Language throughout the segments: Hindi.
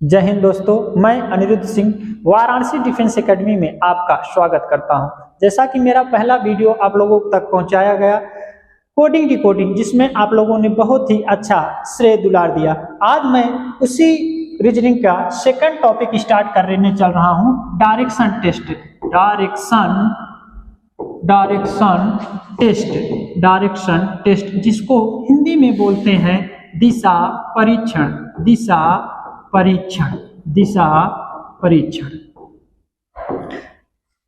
जय हिंद दोस्तों, मैं अनिरुद्ध सिंह वाराणसी डिफेंस एकेडमी में आपका स्वागत करता हूं। जैसा कि मेरा पहला वीडियो आप लोगों तक पहुंचाया गया कोडिंग डिकोडिंग, जिसमें आप लोगों ने बहुत ही अच्छा श्रेय दुलार दिया। आज मैं उसी रीजनिंग का सेकंड टॉपिक स्टार्ट करने चल रहा हूं, डायरेक्शन टेस्ट। डायरेक्शन टेस्ट जिसको हिंदी में बोलते हैं दिशा परीक्षण।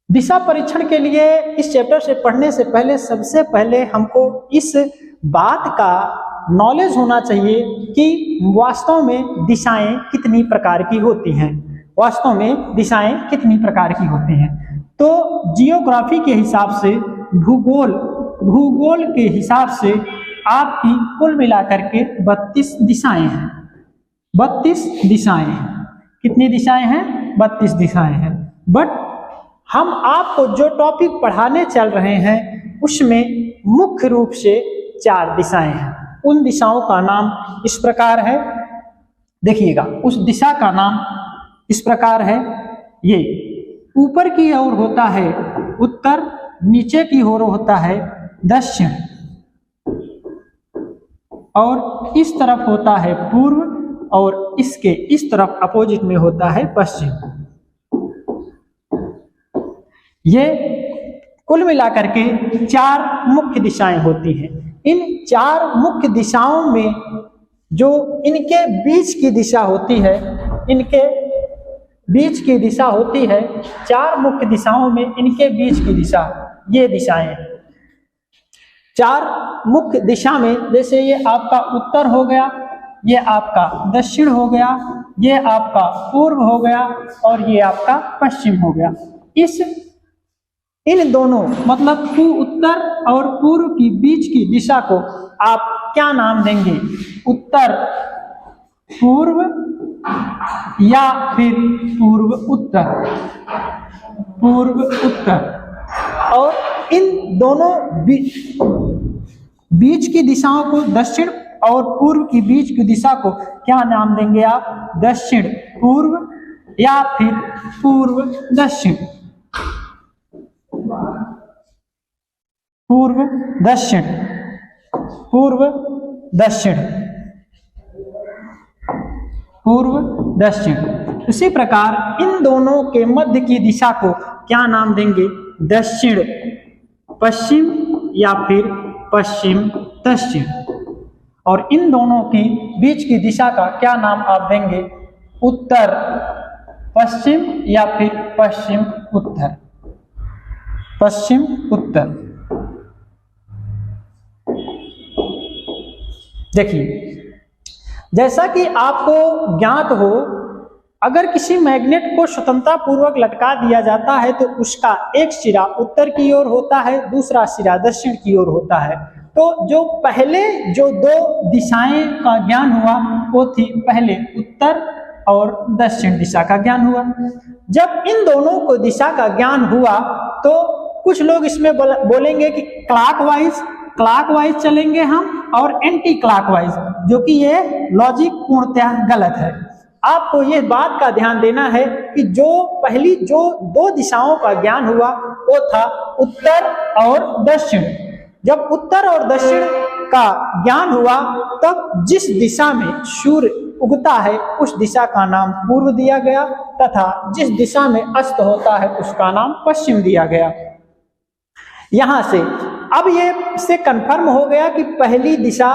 दिशा परीक्षण के लिए इस चैप्टर से पढ़ने से पहले सबसे पहले हमको इस बात का नॉलेज होना चाहिए कि वास्तव में दिशाएं कितनी प्रकार की होती हैं। तो जियोग्राफी के हिसाब से, भूगोल के हिसाब से आपकी कुल मिलाकर के 32 दिशाएं हैं। 32 दिशाएं हैं। कितनी दिशाएं हैं? 32 दिशाएं हैं। बट हम आपको जो टॉपिक पढ़ाने चल रहे हैं उसमें मुख्य रूप से 4 दिशाएं हैं। उन दिशाओं का नाम इस प्रकार है, देखिएगा। उस दिशा का नाम इस प्रकार है। ये ऊपर की ओर होता है उत्तर, नीचे की ओर होता है दक्षिण, और इस तरफ होता है पूर्व, और इसके इस तरफ अपोजिट में होता है पश्चिम। ये कुल मिलाकर के 4 मुख्य दिशाएं होती हैं। इन 4 मुख्य दिशाओं में जो इनके बीच की दिशा होती है, 4 मुख्य दिशाओं में इनके बीच की दिशा, ये दिशाएं हैं। 4 मुख्य दिशा में, जैसे ये आपका उत्तर हो गया, ये आपका दक्षिण हो गया, ये आपका पूर्व हो गया, और ये आपका पश्चिम हो गया। इन दोनों मतलब उत्तर और पूर्व की बीच की दिशा को आप क्या नाम देंगे? उत्तर पूर्व या फिर पूर्व उत्तर। और इन दोनों बीच की दिशाओं को, दक्षिण और पूर्व की बीच की दिशा को क्या नाम देंगे आप? दक्षिण पूर्व या फिर पूर्व दक्षिण। उसी प्रकार इन दोनों के मध्य की दिशा को क्या नाम देंगे? दक्षिण पश्चिम या फिर पश्चिम दक्षिण। और इन दोनों की बीच की दिशा का क्या नाम आप देंगे? उत्तर पश्चिम या फिर पश्चिम उत्तर। देखिए, जैसा कि आपको ज्ञात हो, अगर किसी मैग्नेट को स्वतंत्रता पूर्वक लटका दिया जाता है तो उसका एक सिरा उत्तर की ओर होता है, दूसरा सिरा दक्षिण की ओर होता है। तो जो पहले 2 दिशाएं का ज्ञान हुआ वो थी पहले उत्तर और दक्षिण दिशा का ज्ञान हुआ। जब इन दोनों को दिशा का ज्ञान हुआ तो कुछ लोग इसमें बोलेंगे कि क्लॉकवाइज चलेंगे हम, और एंटी क्लॉकवाइज, जो कि ये लॉजिक पूर्णतः गलत है। आपको ये बात का ध्यान देना है कि जो पहली 2 दिशाओं का ज्ञान हुआ वो था उत्तर और दक्षिण। जब उत्तर और दक्षिण का ज्ञान हुआ तब जिस दिशा में सूर्य उगता है उस दिशा का नाम पूर्व दिया गया, तथा जिस दिशा में अस्त होता है उसका नाम पश्चिम दिया गया। यहां से अब ये से कंफर्म हो गया कि पहली दिशा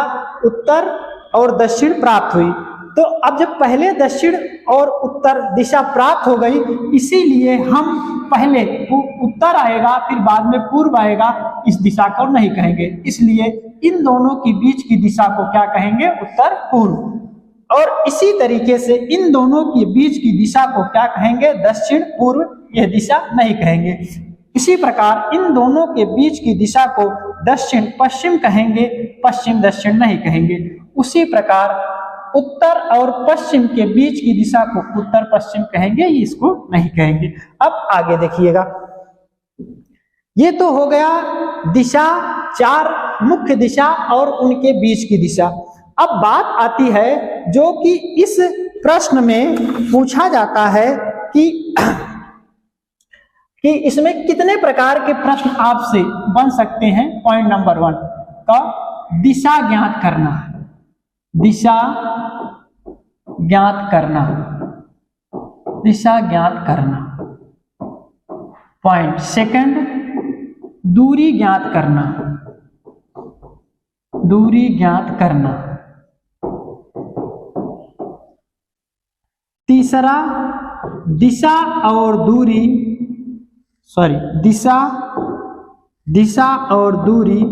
उत्तर और दक्षिण प्राप्त हुई। तो अब जब पहले दक्षिण और उत्तर दिशा प्राप्त हो गई, इसीलिए हम पहले उत्तर आएगा फिर बाद में पूर्व आएगा, इस दिशा को नहीं कहेंगे। इसलिए इन दोनों की बीच की दिशा को क्या कहेंगे? उत्तर पूर्व। और इसी तरीके से इन दोनों के बीच की दिशा को क्या कहेंगे? दक्षिण पूर्व। यह दिशा नहीं कहेंगे। इसी प्रकार इन दोनों के बीच की दिशा को दक्षिण पश्चिम कहेंगे, पश्चिम दक्षिण नहीं कहेंगे। उसी प्रकार उत्तर और पश्चिम के बीच की दिशा को उत्तर पश्चिम कहेंगे, इसको नहीं कहेंगे। अब आगे देखिएगा, ये तो हो गया दिशा, 4 मुख्य दिशा और उनके बीच की दिशा। अब बात आती है जो कि इस प्रश्न में पूछा जाता है कि इसमें कितने प्रकार के प्रश्न आपसे बन सकते हैं। पॉइंट नंबर 1 का दिशा ज्ञात करना, दिशा ज्ञात करना, दिशा ज्ञात करना। पॉइंट सेकंड, दूरी ज्ञात करना, दूरी ज्ञात करना। तीसरा, दिशा और दूरी, दिशा और दूरी,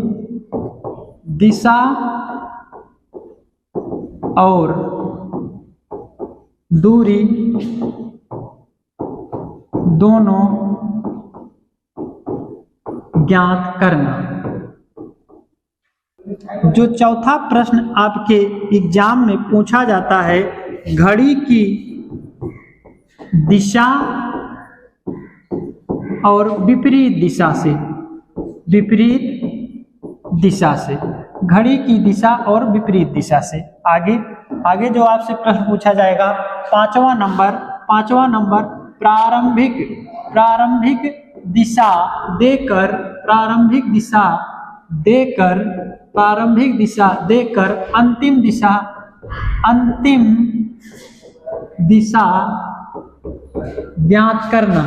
दिशा और दूरी दोनों ज्ञात करना। जो चौथा प्रश्न आपके एग्जाम में पूछा जाता है, घड़ी की दिशा और विपरीत दिशा से, विपरीत दिशा से, घड़ी की दिशा और विपरीत दिशा से। आगे जो आपसे प्रश्न पूछा जाएगा, पांचवा नंबर प्रारंभिक दिशा देकर, प्रारंभिक दिशा देकर अंतिम दिशा ज्ञात करना।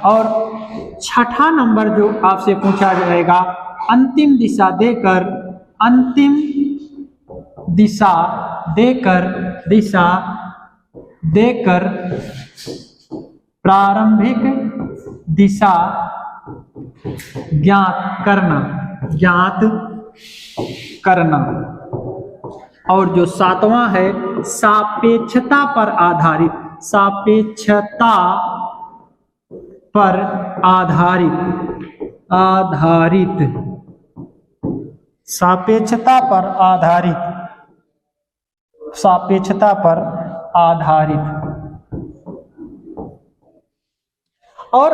और छठा नंबर जो आपसे पूछा जाएगा, अंतिम दिशा देकर प्रारंभिक दिशा ज्ञात करना। और जो सातवां है, सापेक्षता पर आधारित, सापेक्षता पर आधारित। और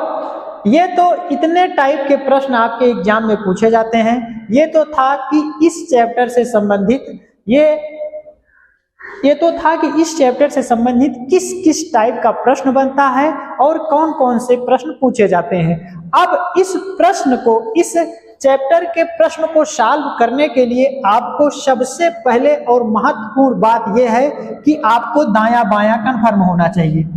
ये तो इतने टाइप के प्रश्न आपके एग्जाम में पूछे जाते हैं। ये तो था कि इस चैप्टर से संबंधित ये तो था कि इस चैप्टर से संबंधित किस किस टाइप का प्रश्न बनता है और कौन कौन से प्रश्न पूछे जाते हैं। अब इस चैप्टर के प्रश्न को सॉल्व करने के लिए आपको सबसे पहले और महत्वपूर्ण बात यह है कि आपको दायां बायां कन्फर्म होना चाहिए।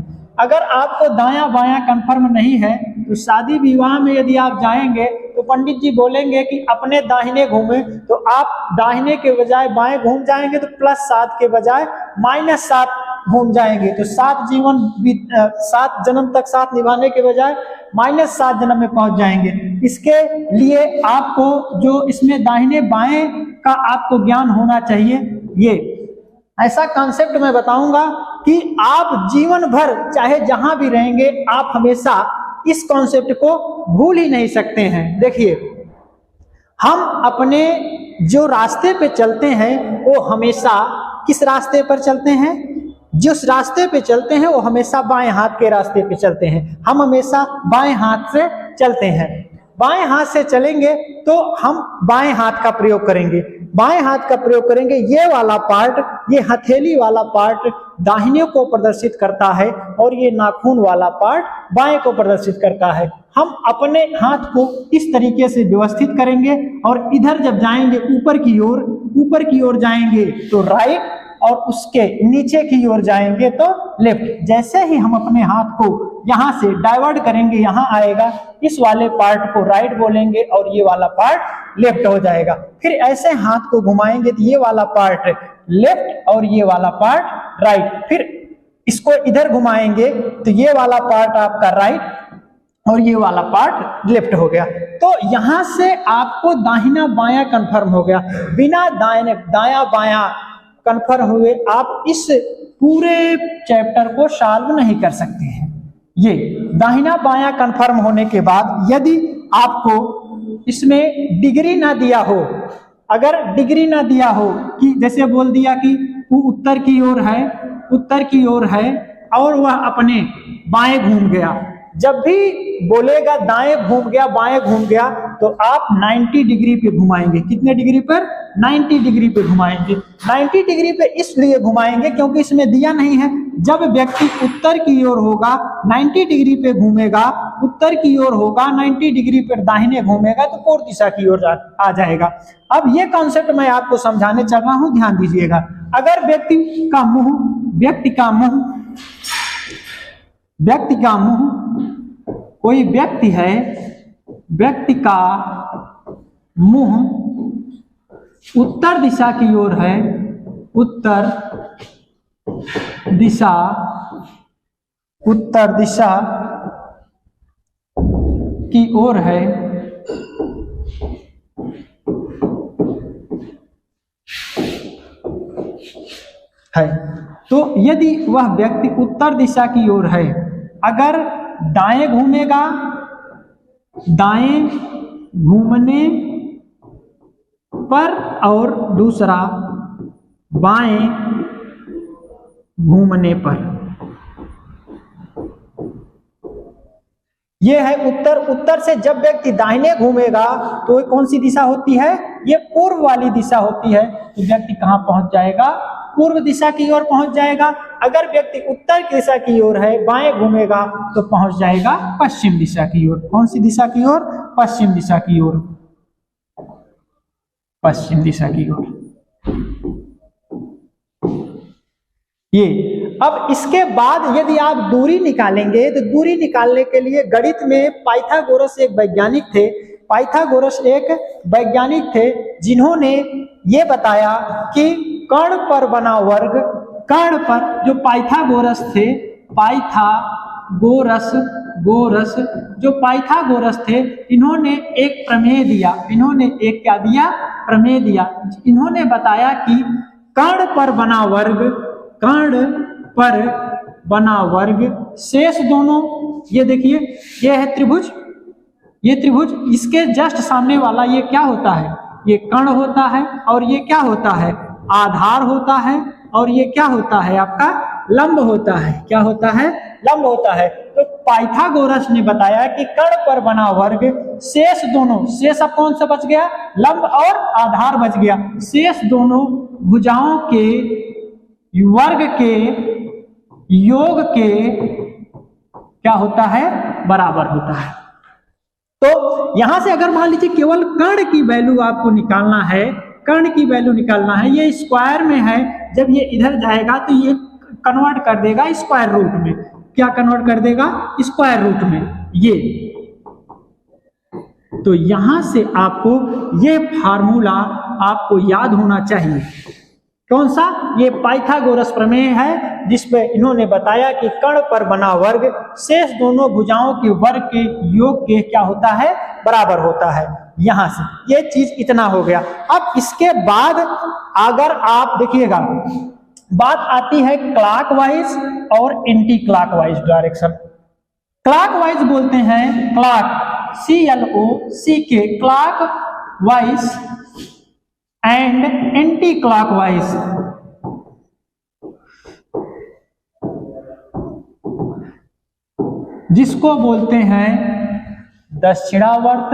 अगर आपको दायां बायां कन्फर्म नहीं है तो शादी विवाह में यदि आप जाएंगे तो पंडित जी बोलेंगे कि अपने दाहिने घूमे, तो आप दाहिने के बजाय बाएं घूम जाएंगे तो +7 के बजाय -7 घूम जाएंगे। तो 7 जन्म तक साथ निभाने के बजाय -7 जन्म में पहुंच जाएंगे। इसके लिए आपको जो इसमें दाहिने बाएं का आपको ज्ञान होना चाहिए। ये ऐसा कॉन्सेप्ट मैं बताऊंगा कि आप जीवन भर चाहे जहां भी रहेंगे, आप हमेशा इस कॉन्सेप्ट को भूल ही नहीं सकते हैं। देखिए, हम अपने जो रास्ते पे चलते हैं वो हमेशा किस रास्ते पर चलते हैं? जिस रास्ते पे चलते हैं वो हमेशा बाएं हाथ के रास्ते पे चलते हैं। हम हमेशा बाएं हाथ से चलते हैं। बाएं हाथ से चलेंगे तो हम बाएं हाथ का प्रयोग करेंगे। बाएं हाथ का प्रयोग करेंगे, ये वाला पार्ट, ये हथेली वाला पार्ट दाहिने को प्रदर्शित करता है और ये नाखून वाला पार्ट बाएं को प्रदर्शित करता है। हम अपने हाथ को इस तरीके से व्यवस्थित करेंगे और इधर जब जाएंगे ऊपर की ओर जाएंगे तो राइट, और उसके नीचे की ओर जाएंगे तो लेफ्ट। जैसे ही हम अपने हाथ को यहाँ से डाइवर्ट करेंगे, यहाँ आएगा, इस वाले पार्ट को राइट बोलेंगे और ये वाला पार्ट लेफ्ट हो जाएगा। फिर ऐसे हाथ को घुमाएंगे तो ये वाला पार्ट लेफ्ट और ये वाला पार्ट राइट। फिर इसको इधर घुमाएंगे तो ये वाला पार्ट आपका राइट और ये वाला पार्ट लेफ्ट हो गया। तो यहां से आपको दाहिना बायां कंफर्म हो गया। बिना दायां बायां कंफर्म हुए आप इस पूरे चैप्टर को सॉल्व नहीं कर सकते हैं। ये दाहिना बायां कंफर्म होने के बाद यदि आपको इसमें डिग्री ना दिया हो, अगर डिग्री ना दिया हो कि जैसे बोल दिया कि वो उत्तर की ओर है और वह अपने बाएं घूम गया, जब भी बोलेगा दाएं घूम गया बाएं घूम गया तो आप 90 डिग्री पे घुमाएंगे। कितने डिग्री पर? 90 डिग्री पे घुमाएंगे। 90 डिग्री पे इसलिए घुमाएंगे क्योंकि इसमें दिया नहीं है। जब व्यक्ति उत्तर की ओर होगा 90 डिग्री पे घूमेगा, उत्तर की ओर होगा 90 डिग्री पर दाहिने घूमेगा तो पूर्व दिशा की ओर आ जाएगा। अब ये कॉन्सेप्ट मैं आपको समझाने चल रहा हूं, ध्यान दीजिएगा। अगर व्यक्ति का मुंह कोई व्यक्ति है, व्यक्ति का मुंह उत्तर दिशा की ओर है, उत्तर दिशा की ओर है, तो यदि वह व्यक्ति उत्तर दिशा की ओर है, अगर दाएं घूमेगा, दाएं घूमने पर, और दूसरा बाएं घूमने पर, यह है उत्तर। उत्तर से जब व्यक्ति दाहिने घूमेगा तो कौन सी दिशा होती है? ये पूर्व वाली दिशा होती है। तो व्यक्ति कहां पहुंच जाएगा? पूर्व दिशा की ओर पहुंच जाएगा। अगर व्यक्ति उत्तर की दिशा की ओर है, बाएं घूमेगा तो पहुंच जाएगा पश्चिम दिशा की ओर। कौन सी दिशा की ओर? पश्चिम दिशा की ओर। पश्चिम दिशा की ओर। ये अब इसके बाद यदि आप दूरी निकालेंगे तो दूरी निकालने के लिए गणित में पाइथागोरस एक वैज्ञानिक थे। पाइथागोरस एक वैज्ञानिक थे जिन्होंने ये बताया कि कर्ण पर बना वर्ग, कर्ण पर जो पाइथागोरस थे, पाइथागोरस थे, इन्होंने एक प्रमेय दिया। इन्होंने एक क्या दिया? प्रमेय दिया। इन्होंने बताया कि कर्ण पर बना वर्ग शेष दोनों, ये देखिए ये है त्रिभुज, ये त्रिभुज, इसके जस्ट सामने वाला ये क्या होता है? ये कर्ण होता है, और ये क्या होता है? आधार होता है, और ये क्या होता है? आपका लंब होता है। क्या होता है? लंब होता है। तो पाइथागोरस ने बताया कि कर्ण पर बना वर्ग शेष दोनों, शेष अब कौन सा बच गया? लंब और आधार बच गया। शेष दोनों भुजाओं के वर्ग के योग के क्या होता है? बराबर होता है। तो यहां से अगर मान लीजिए केवल कर्ण की वैल्यू आपको निकालना है, कर्ण की वैल्यू निकालना है, ये स्क्वायर में है, जब ये इधर जाएगा तो ये कन्वर्ट कर देगा स्क्वायर रूट में। क्या कन्वर्ट कर देगा? स्क्वायर रूट में। ये तो यहां से आपको ये फार्मूला आपको याद होना चाहिए। कौन सा? ये पाइथागोरस प्रमेय है, जिसमें इन्होंने बताया कि कर्ण पर बना वर्ग शेष दोनों भुजाओं के वर्ग के योग के क्या होता है? बराबर होता है। यहां से ये चीज इतना हो गया। अब इसके बाद अगर आप देखिएगा, बात आती है क्लॉकवाइज और एंटी क्लॉकवाइज डायरेक्शन। क्लॉकवाइज बोलते हैं, clock CLOCK, clockwise, and anti clockwise. जिसको बोलते हैं दक्षिणावर्त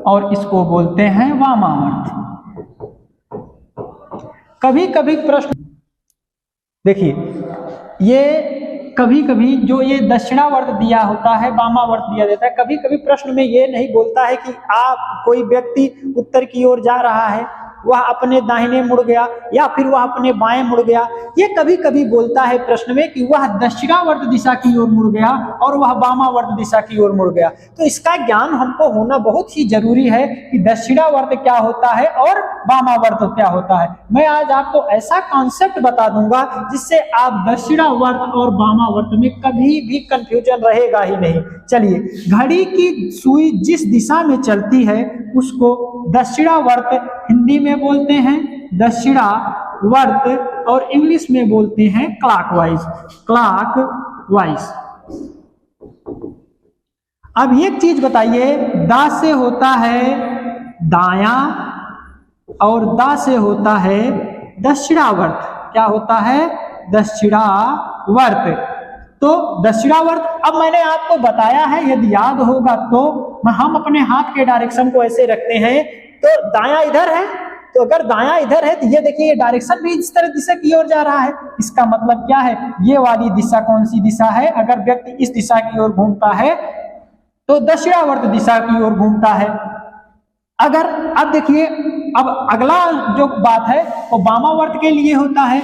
और इसको बोलते हैं वामावर्त। कभी कभी प्रश्न देखिए, ये कभी कभी जो ये दक्षिणावर्त दिया होता है, वामावर्त दिया देता है, कभी कभी प्रश्न में ये नहीं बोलता है कि आप कोई व्यक्ति उत्तर की ओर जा रहा है, वह अपने दाहिने मुड़ गया या फिर वह अपने बाएं मुड़ गया। ये कभी कभी बोलता है प्रश्न में कि वह दक्षिणावर्त दिशा की ओर मुड़ गया और वह वामावर्त दिशा की ओर मुड़ गया। तो इसका ज्ञान हमको होना बहुत ही जरूरी है कि दक्षिणावर्त क्या होता है और वामावर्त क्या होता है। मैं आज आपको ऐसा कॉन्सेप्ट बता दूंगा जिससे आप दक्षिणावर्त और वामावर्त में कभी भी कंफ्यूजन रहेगा ही नहीं। चलिए, घड़ी की सुई जिस दिशा में चलती है उसको दक्षिणावर्त हिंदी में बोलते हैं, दक्षिणावर्त, और इंग्लिश में बोलते हैं क्लॉकवाइज, क्लॉकवाइज। अब एक चीज बताइए, दा से होता है दायां और दा से होता है दक्षिणावर्त। क्या होता है? दक्षिणावर्त। तो दक्षिणावर्त। अब मैंने आपको बताया है, यदि याद होगा तो हम अपने हाथ के डायरेक्शन को ऐसे रखते हैं, तो दायां इधर है, तो अगर दायां इधर है तो ये देखिए ये डायरेक्शन भी इस तरह दिशा की ओर जा रहा है। इसका मतलब क्या है, ये वाली दिशा कौन सी दिशा है, अगर व्यक्ति इस दिशा की ओर घूमता है तो दक्षिणावर्त दिशा की ओर घूमता है। अगर अब देखिए, अब अगला जो बात है वो वामावर्त के लिए होता है।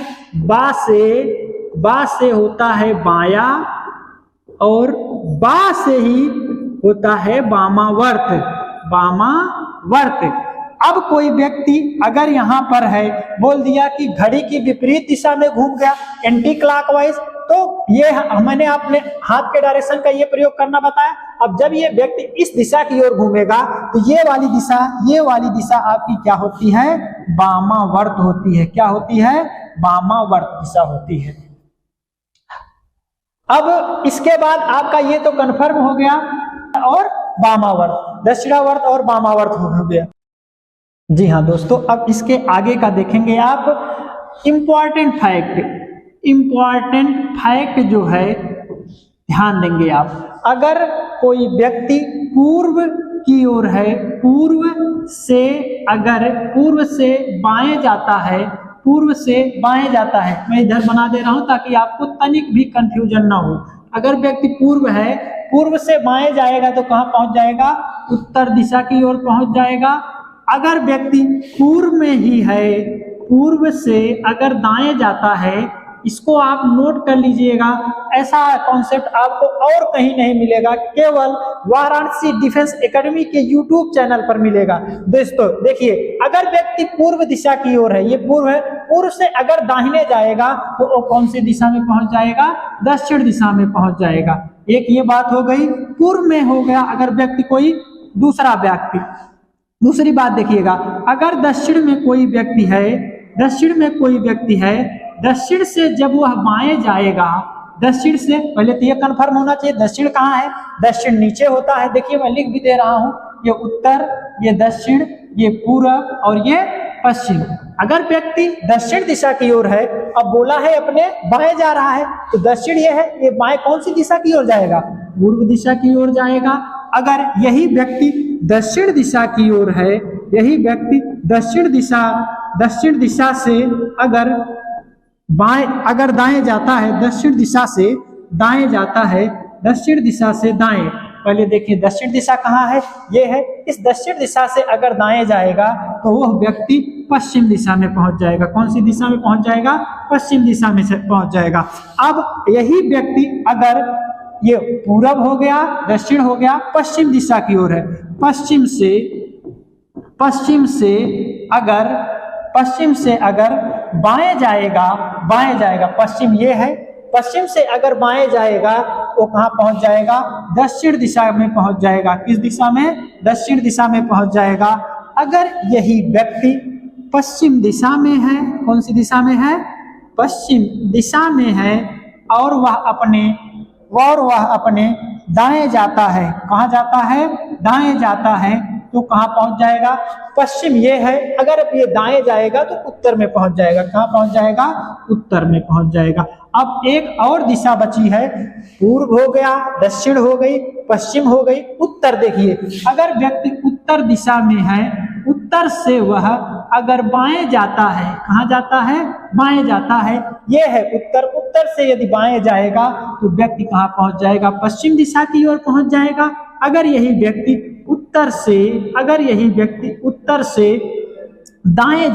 बा से होता है बाया और बा से ही होता है वामावर्त। अब कोई व्यक्ति अगर यहाँ पर है, बोल दिया कि घड़ी की विपरीत दिशा में घूम गया, एंटी क्लॉकवाइज, तो ये मैंने अपने हाथ के डायरेक्शन का ये प्रयोग करना बताया। अब जब ये व्यक्ति इस दिशा की ओर घूमेगा तो ये वाली दिशा आपकी क्या होती है, वामावर्त होती है। क्या होती है, वामावर्त दिशा होती है। अब इसके बाद आपका ये तो कंफर्म हो गया, और वामावर्त, दक्षिणावर्त और वामावर्त हो गया। जी हाँ दोस्तों, अब इसके आगे का देखेंगे आप। इम्पॉर्टेंट फैक्ट जो है ध्यान देंगे आप। अगर कोई व्यक्ति पूर्व की ओर है, पूर्व से बाएं जाता है, मैं इधर बना दे रहा हूं ताकि आपको तनिक भी कंफ्यूजन ना हो। अगर व्यक्ति पूर्व है, पूर्व से बाएं जाएगा तो कहां पहुंच जाएगा, उत्तर दिशा की ओर पहुंच जाएगा। अगर व्यक्ति पूर्व में ही है, पूर्व से अगर दाएं जाता है, इसको आप नोट कर लीजिएगा। ऐसा कॉन्सेप्ट आपको और कहीं नहीं मिलेगा, केवल वाराणसी डिफेंस एकेडमी के यूट्यूब चैनल पर मिलेगा। दोस्तों देखिए, अगर व्यक्ति पूर्व दिशा की ओर है, ये पूर्व है, पूर्व से अगर दाहिने जाएगा तो वो कौन सी दिशा में पहुंच जाएगा, दक्षिण दिशा में पहुंच जाएगा। एक ये बात हो गई, पूर्व में हो गया। अगर व्यक्ति कोई दूसरा व्यक्ति, दूसरी बात देखिएगा, अगर दक्षिण में कोई व्यक्ति है, दक्षिण से जब वह बाएं जाएगा, दक्षिण से पहले तो ये कंफर्म होना चाहिए दक्षिण कहाँ है, दक्षिण नीचे होता है। देखिए मैं लिख भी दे रहा हूं, ये उत्तर, ये दक्षिण, ये पूरब और ये पश्चिम। अगर व्यक्ति दक्षिण दिशा की ओर है, अब बोला है अपने बाएं जा रहा है, तो दक्षिण ये है, ये बाएं कौन सी दिशा की ओर जाएगा, पूर्व दिशा की ओर जाएगा। अगर यही व्यक्ति दक्षिण दिशा की ओर है, यही व्यक्ति दक्षिण दिशा से अगर दाएं जाता है, दक्षिण दिशा से दाएं जाता है, दक्षिण दिशा से दाएं, पहले देखिए दक्षिण दिशा कहाँ है, ये है। इस दक्षिण दिशा से अगर दाएं जाएगा तो वह व्यक्ति पश्चिम दिशा में पहुंच जाएगा। कौन सी दिशा में पहुंच जाएगा, पश्चिम दिशा में पहुंच जाएगा। अब यही व्यक्ति अगर ये पूरब हो गया, दक्षिण हो गया, पश्चिम दिशा की ओर है, पश्चिम से अगर बाएं जाएगा, पश्चिम ये है, पश्चिम से अगर बाएं जाएगा तो कहां पहुंच जाएगा, दक्षिण दिशा में पहुंच जाएगा। किस दिशा में, दक्षिण दिशा में पहुंच जाएगा। अगर यही व्यक्ति पश्चिम दिशा में है, कौन सी दिशा में है, पश्चिम दिशा में है, और वह अपने दाएं जाता है, कहां जाता है, दाएं जाता है, तो कहां पहुंच जाएगा, पश्चिम ये है। अगर ये दाएं जाएगा तो उत्तर में पहुंच जाएगा। कहां पहुंच जाएगा, उत्तर में पहुंच जाएगा। अब एक और दिशा बची है, पूर्व हो गया, दक्षिण हो गई, पश्चिम हो गई, उत्तर। देखिए अगर व्यक्ति उत्तर दिशा में है, उत्तर से वह अगर बाएं जाता है, कहां जाता है, बाएं जाता है, यह है उत्तर। उत्तर से यदि बाएं जाएगा तो व्यक्ति कहां पहुंच जाएगा, पश्चिम दिशा की ओर पहुंच जाएगा। अगर यही व्यक्ति उत्तर से दाएं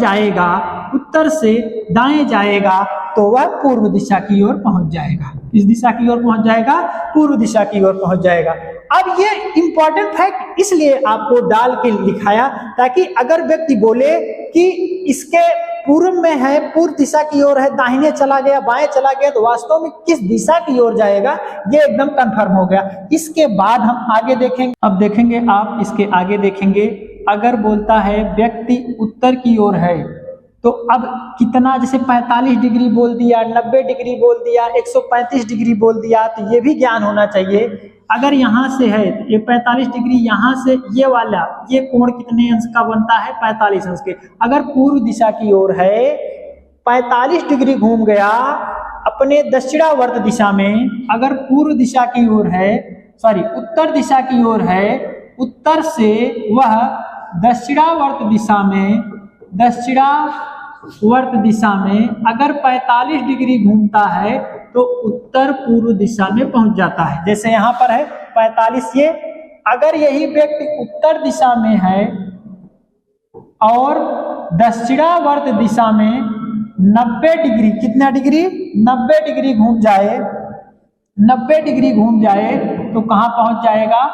जाएगा, तो वह पूर्व दिशा की ओर पहुंच जाएगा। किस दिशा की ओर पहुंच जाएगा, पूर्व दिशा की ओर पहुंच जाएगा। अब ये इंपॉर्टेंट फैक्ट इसलिए आपको डाल के दिखाया ताकि अगर व्यक्ति बोले कि इसके पूर्व में है, पूर्व दिशा की ओर है, दाहिने चला गया, बाएं चला गया, तो वास्तव में किस दिशा की ओर जाएगा ये एकदम कंफर्म हो गया। इसके बाद हम आगे देखेंगे। अब देखेंगे आप, इसके आगे देखेंगे, अगर बोलता है व्यक्ति उत्तर की ओर है तो अब कितना, जैसे 45 डिग्री बोल दिया, 90 डिग्री बोल दिया, 135 डिग्री बोल दिया, तो ये भी ज्ञान होना चाहिए। अगर यहाँ से है तो ये 45 डिग्री, यहाँ से ये वाला ये कोण कितने अंश का बनता है, 45 अंश के। अगर पूर्व दिशा की ओर है 45 डिग्री घूम गया, अब अपने दक्षिणावर्त दिशा में अगर पूर्व दिशा की ओर है, उत्तर दिशा की ओर है, उत्तर से वह दक्षिणावर्त दिशा में अगर 45 डिग्री घूमता है तो उत्तर पूर्व दिशा में पहुंच जाता है। जैसे यहाँ पर है 45, ये अगर यही व्यक्ति उत्तर दिशा में है और दक्षिणावर्त दिशा में 90 डिग्री, कितना डिग्री, 90 डिग्री घूम जाए, 90 डिग्री घूम जाए तो कहाँ पहुंच जाएगा,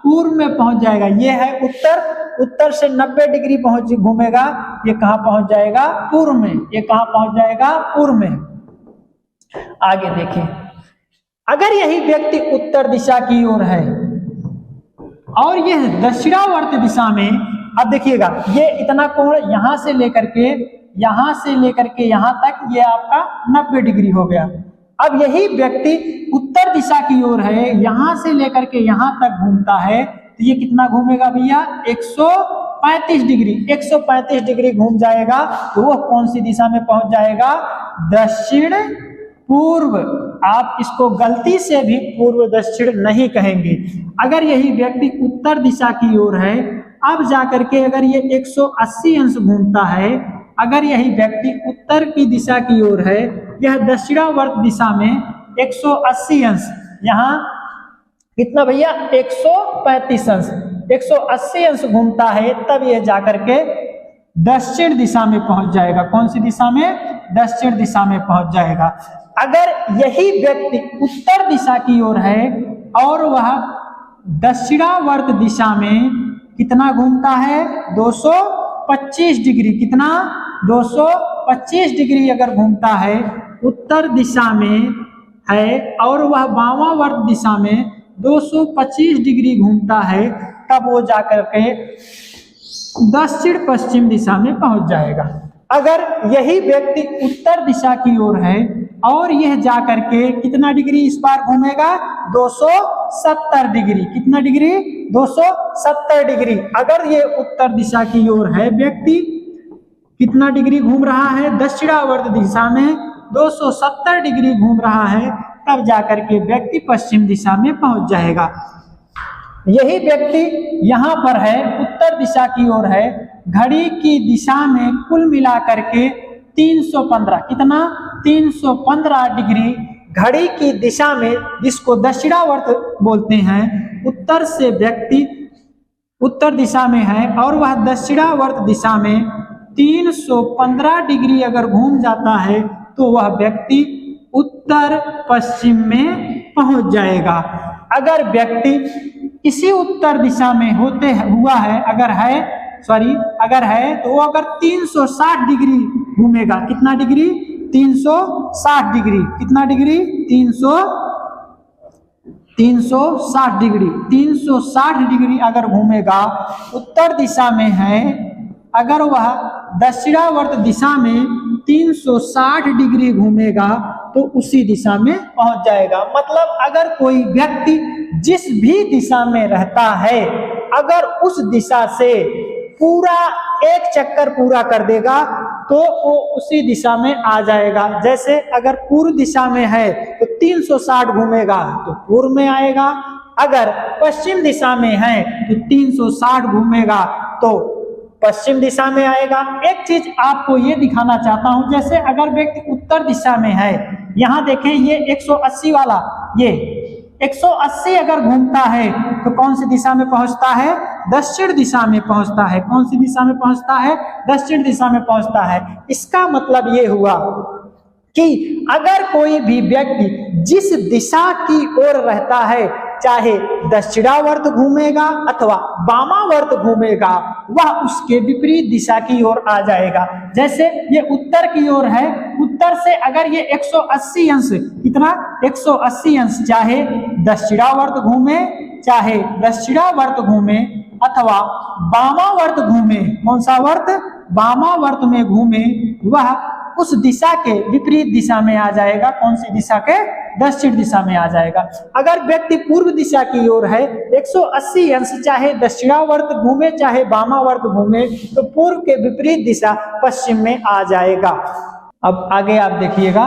पूर्व में पहुंच जाएगा। ये है उत्तर, उत्तर से 90 डिग्री घूमेगा, ये कहाँ पहुंच जाएगा, पूर्व में। ये कहाँ पहुंच जाएगा, पूर्व में। आगे देखें, अगर यही व्यक्ति उत्तर दिशा की ओर है और यह दक्षिणावर्त दिशा में, अब देखिएगा ये इतना कोण यहां से लेकर के यहां तक ये आपका 90 डिग्री हो गया। अब यही व्यक्ति उत्तर दिशा की ओर है, यहां से लेकर के यहां तक घूमता है तो ये कितना घूमेगा भैया, 135 डिग्री। 135 डिग्री घूम जाएगा तो वो कौन सी दिशा में पहुंच जाएगा, दक्षिण पूर्व। आप इसको गलती से भी पूर्व दक्षिण नहीं कहेंगे। अगर यही व्यक्ति उत्तर दिशा की ओर है, अब जाकर के अगर ये 180 अंश घूमता है, अगर यही व्यक्ति उत्तर की दिशा की ओर है, यह दक्षिणावर्त दिशा में 180 अंश, यहाँ कितना भैया, 135 अंश, 180 अंश घूमता है, तब यह जाकर के दक्षिण दिशा में पहुंच जाएगा। कौन सी दिशा में, दक्षिण दिशा में पहुंच जाएगा। अगर यही व्यक्ति उत्तर दिशा की ओर है और वह दक्षिणावर्त दिशा में कितना घूमता है, 225 डिग्री, कितना, 225 डिग्री अगर घूमता है, उत्तर दिशा में है और वह वामावर्त दिशा में 225 डिग्री घूमता है, तब वो जाकर के दक्षिण पश्चिम दिशा में पहुंच जाएगा। अगर यही व्यक्ति उत्तर दिशा की ओर है और यह जाकर के कितना डिग्री इस बार घूमेगा, 270 डिग्री, कितना डिग्री, 270 डिग्री। अगर ये उत्तर दिशा की ओर है, व्यक्ति कितना डिग्री घूम रहा है, दक्षिणावर्त दिशा में 270 डिग्री घूम रहा है, तब जाकर के व्यक्ति पश्चिम दिशा में पहुंच जाएगा। यही व्यक्ति यहाँ पर है, उत्तर दिशा की ओर है, घड़ी की दिशा में कुल मिलाकर के 315, कितना, 315 डिग्री घड़ी की दिशा में, जिसको दक्षिणावर्त बोलते हैं, उत्तर से व्यक्ति उत्तर दिशा में है और वह दक्षिणावर्त दिशा में 315 डिग्री अगर घूम जाता है तो वह व्यक्ति उत्तर पश्चिम में पहुंच जाएगा। अगर व्यक्ति इसी उत्तर दिशा में हुआ है, अगर है तो वो अगर 360 डिग्री घूमेगा, कितना डिग्री, 360 डिग्री, कितना डिग्री, 360 डिग्री, 360 डिग्री अगर घूमेगा, उत्तर दिशा में है, अगर वह दक्षिणावर्त दिशा में 360 डिग्री घूमेगा तो उसी दिशा में पहुंच जाएगा। मतलब अगर कोई व्यक्ति जिस भी दिशा में रहता है, अगर उस दिशा से पूरा एक चक्कर पूरा कर देगा तो वो उसी दिशा में आ जाएगा। जैसे अगर पूर्व दिशा में है तो 360 घूमेगा तो पूर्व में आएगा, अगर पश्चिम दिशा में है तो 360 घूमेगा तो पश्चिम दिशा में आएगा। एक चीज आपको ये दिखाना चाहता हूं, जैसे अगर व्यक्ति उत्तर दिशा में है, यहां देखें ये 180 वाला, ये 180 अगर घूमता है तो कौन सी दिशा में पहुंचता है, दक्षिण दिशा में पहुंचता है। कौन सी दिशा में पहुंचता है, दक्षिण दिशा में पहुंचता है। इसका मतलब ये हुआ कि अगर कोई भी व्यक्ति जिस दिशा की ओर रहता है, चाहे दक्षिणावर्त घूमेगा अथवा वामावर्त घूमेगा, वह उसके विपरीत दिशा की ओर आ जाएगा। जैसे ये उत्तर की ओर है, उत्तर से अगर ये 180 अंश, कितना, 180 अंश, चाहे दक्षिणावर्त घूमे अथवा वामावर्त घूमे, कौन सा वर्त, वामावर्त में घूमे, वह उस दिशा के विपरीत दिशा में आ जाएगा। कौन सी दिशा के, दक्षिण दिशा में आ जाएगा। अगर व्यक्ति पूर्व दिशा की ओर है, 180 अंश, चाहे दक्षिणावर्त घूमे चाहे वामावर्त घूमे, तो पूर्व के विपरीत दिशा पश्चिम में आ जाएगा। अब आगे आप देखिएगा,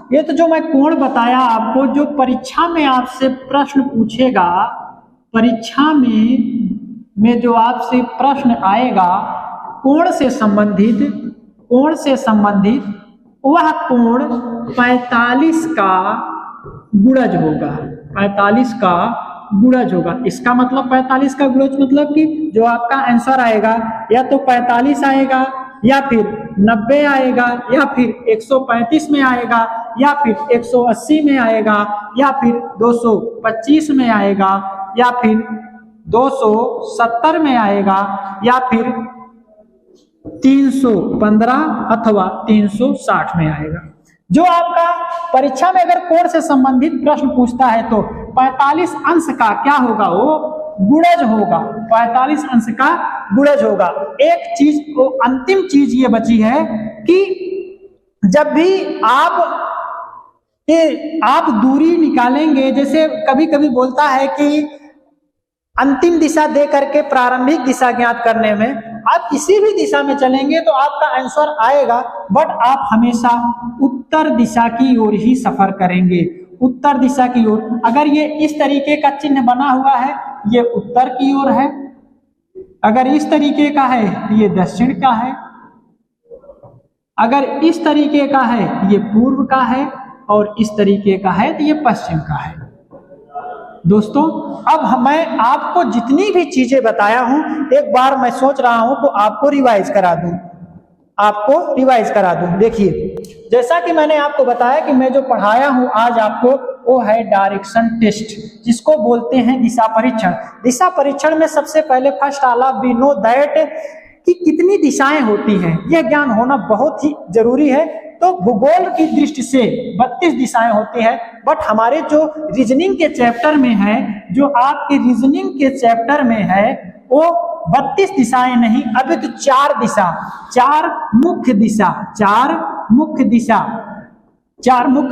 ये तो जो मैं कोण बताया आपको, जो परीक्षा में आपसे प्रश्न पूछेगा, परीक्षा में जो आपसे प्रश्न आएगा कोण से संबंधित वह कोण 45 का गुणज होगा, 45 का गुणज होगा। इसका मतलब 45 का गुणज मतलब कि जो आपका आंसर आएगा या तो 45 आएगा या फिर 90 आएगा या फिर 135 में आएगा या फिर 180 में आएगा या फिर 225 में आएगा या फिर 270 में आएगा या फिर 315 अथवा 360 में आएगा। जो आपका परीक्षा में अगर कोण से संबंधित प्रश्न पूछता है तो 45 अंश का क्या होगा, वो गुणज होगा, 45 अंश का गुणज होगा। एक चीज को अंतिम चीज ये बची है कि जब भी आप दूरी निकालेंगे, जैसे कभी कभी बोलता है कि अंतिम दिशा दे करके प्रारंभिक दिशा ज्ञात करने में, आप किसी भी दिशा में चलेंगे तो आपका आंसर आएगा, बट आप हमेशा उत्तर दिशा की ओर ही सफर करेंगे, उत्तर दिशा की ओर। अगर ये इस तरीके का चिन्ह बना हुआ है ये उत्तर की ओर है, अगर इस तरीके का है तो ये दक्षिण का है, अगर इस तरीके का है ये पूर्व का है और इस तरीके का है तो ये पश्चिम का है। दोस्तों अब मैं आपको जितनी भी चीजें बताया हूं एक बार मैं सोच रहा हूं तो आपको रिवाइज करा दूं। देखिए जैसा कि मैंने आपको बताया कि मैं जो पढ़ाया हूं आज आपको वो है डायरेक्शन टेस्ट, जिसको बोलते हैं दिशा परीक्षण। दिशा परीक्षण में सबसे पहले फर्स्ट आला वी नो दैट कि कितनी दिशाएं होती हैं, यह ज्ञान होना बहुत ही जरूरी है। तो भूगोल की दृष्टि से 32 दिशाएं होती हैं, बट हमारे जो रीजनिंग के चैप्टर में है, जो आपके रीजनिंग के चैप्टर में है वो 32 दिशाएं नहीं, अभी तो 4 मुख्य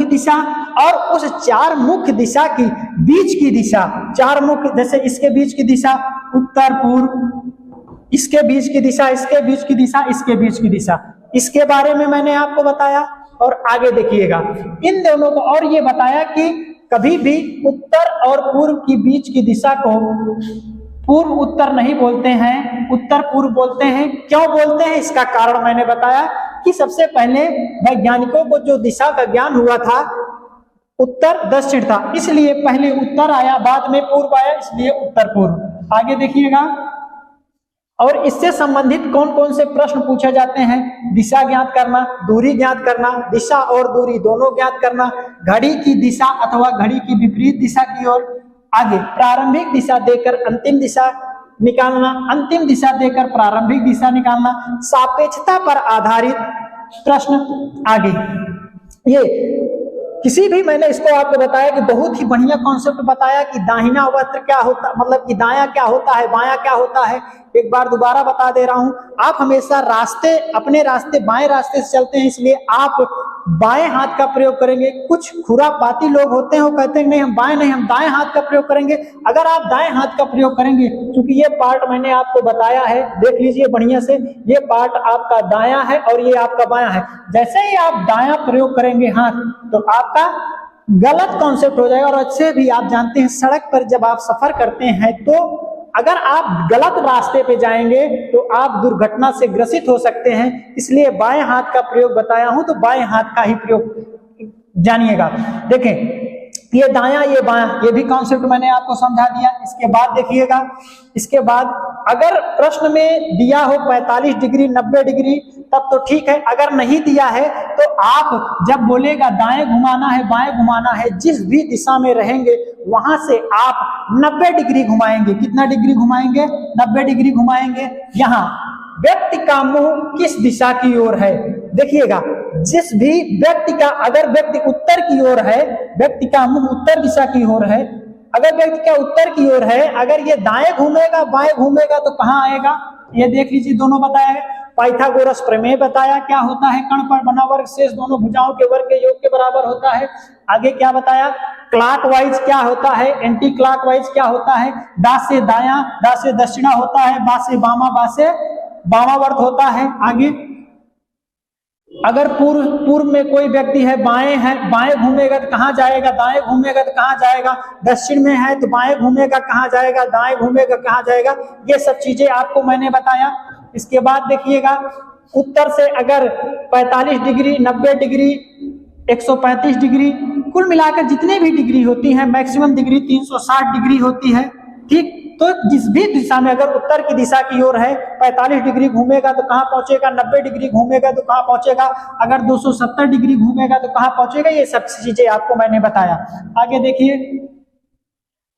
दिशा और उस 4 मुख्य दिशा की बीच की दिशा, 4 मुख्य, जैसे इसके बीच की दिशा उत्तर पूर्व, इसके बीच की दिशा, इसके बीच की दिशा, इसके बीच की दिशा, इसके बारे में मैंने आपको बताया। और आगे देखिएगा इन दोनों को, और ये बताया कि कभी भी उत्तर और पूर्व की बीच की दिशा को पूर्व उत्तर नहीं बोलते हैं, उत्तर पूर्व बोलते हैं। क्यों बोलते हैं इसका कारण मैंने बताया कि सबसे पहले वैज्ञानिकों को जो दिशा का ज्ञान हुआ था उत्तर दक्षिण था, इसलिए पहले उत्तर आया बाद में पूर्व आया, इसलिए उत्तर पूर्व। आगे देखिएगा और इससे संबंधित कौन कौन से प्रश्न पूछे जाते हैं, दिशा ज्ञात करना, दूरी ज्ञात करना, दिशा और दूरी दोनों ज्ञात करना, घड़ी की दिशा अथवा घड़ी की विपरीत दिशा की ओर, आगे प्रारंभिक दिशा देकर अंतिम दिशा निकालना, अंतिम दिशा देकर प्रारंभिक दिशा निकालना, सापेक्षता पर आधारित प्रश्न। आगे ये किसी भी, मैंने इसको आपको बताया कि बहुत ही बढ़िया कॉन्सेप्ट बताया कि दाहिना वक्र क्या होता, मतलब कि दायां क्या होता है, बायां क्या होता है। एक बार दोबारा बता दे रहा हूं, आप हमेशा अपने रास्ते बाएं रास्ते से चलते हैं, इसलिए आप बाएं हाथ का प्रयोग करेंगे। कुछ खुरापाती लोग होते हैं वो कहते हैं नहीं हम बाएं नहीं, हम दाएं हाथ का प्रयोग करेंगे। अगर आप दाएं हाथ का प्रयोग करेंगे, क्योंकि ये पार्ट मैंने आपको बताया है, देख लीजिए बढ़िया से, ये पार्ट आपका दायां है और ये आपका बायां है। जैसे ही आप दायां प्रयोग करेंगे हाथ, तो आपका गलत कॉन्सेप्ट हो जाएगा। और अच्छे भी आप जानते हैं सड़क पर जब आप सफर करते हैं तो अगर आप गलत रास्ते पे जाएंगे तो आप दुर्घटना से ग्रसित हो सकते हैं, इसलिए बाएं हाथ का प्रयोग बताया हूं, तो बाएं हाथ का ही प्रयोग जानिएगा। देखें ये दायां ये बायां, ये भी कॉन्सेप्ट मैंने आपको समझा दिया। इसके बाद देखिएगा, इसके बाद अगर प्रश्न में दिया हो 45 डिग्री 90 डिग्री तब तो ठीक है, अगर नहीं दिया है तो आप जब बोलेगा दाएं घुमाना है बाएं घुमाना है, जिस भी दिशा में रहेंगे वहां से आप 90 डिग्री घुमाएंगे। कितना डिग्री घुमाएंगे? 90 डिग्री घुमाएंगे। यहाँ व्यक्ति का मुंह किस दिशा की ओर है, देखिएगा जिस भी व्यक्ति का, अगर व्यक्ति उत्तर की ओर है, व्यक्ति का मुंह उत्तर दिशा की ओर है, अगर व्यक्ति का उत्तर की ओर है, अगर ये दाएं घूमेगा बाएं घूमेगा तो कहां आएगा, ये देख लीजिए दोनों बताया है। पाइथागोरस प्रमेय बताया क्या होता है, कर्ण पर बना वर्ग शेष दोनों भुजाओं के वर्ग के योग के बराबर होता है। आगे क्या बताया, क्लॉकवाइज क्या होता है, एंटी क्लॉकवाइज क्या होता है, डा से दायां डा से दक्षिणा होता है, बा से बामा बा से वामावर्त होता है। आगे अगर पूर्व में कोई व्यक्ति है, बाएं घूमेगा तो कहाँ जाएगा, दाएं घूमेगा तो कहाँ जाएगा, दक्षिण में है तो बाएं घूमेगा कहाँ जाएगा, दाएं घूमेगा कहाँ जाएगा, ये सब चीजें आपको मैंने बताया। इसके बाद देखिएगा, उत्तर से अगर 45 डिग्री, 90 डिग्री, 135 डिग्री, कुल मिलाकर जितने भी डिग्री होती है, मैक्सिमम डिग्री 360 डिग्री होती है, ठीक। तो जिस भी दिशा में, अगर उत्तर की दिशा की ओर है, 45 डिग्री घूमेगा तो कहाँ पहुंचेगा, 90 डिग्री घूमेगा तो कहाँ पहुंचेगा, अगर 270 डिग्री घूमेगा तो कहाँ पहुंचेगा, ये सब चीजें आपको मैंने बताया। आगे देखिए,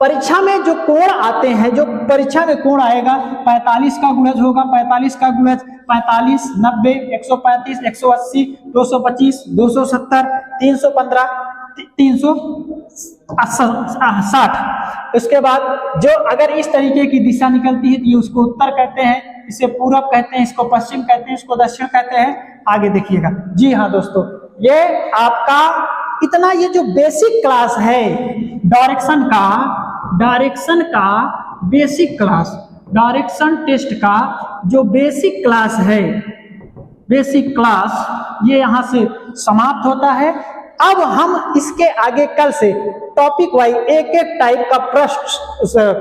परीक्षा में जो कोण आते हैं, जो परीक्षा में कोण आएगा, 45 का गुणज होगा, 45 का गुणज 45, 90, 135, 180, 225, 270, 315, 360। उसके बाद जो अगर इस तरीके की दिशा निकलती है तो ये उसको उत्तर कहते हैं, इसे पूरब कहते हैं, इसको पश्चिम कहते हैं, इसको दक्षिण कहते हैं। आगे देखिएगा, जी हाँ दोस्तों, ये आपका इतना ये जो बेसिक क्लास है डायरेक्शन का बेसिक क्लास, डायरेक्शन टेस्ट का जो बेसिक क्लास है, बेसिक क्लास ये यहाँ से समाप्त होता है। अब हम इसके आगे कल से टॉपिक वाइज एक एक टाइप का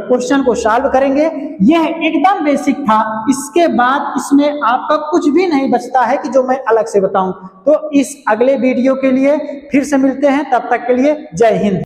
क्वेश्चन को सॉल्व करेंगे। यह एकदम बेसिक था, इसके बाद इसमें आपका कुछ भी नहीं बचता है कि जो मैं अलग से बताऊं। तो इस अगले वीडियो के लिए फिर से मिलते हैं, तब तक के लिए जय हिंद।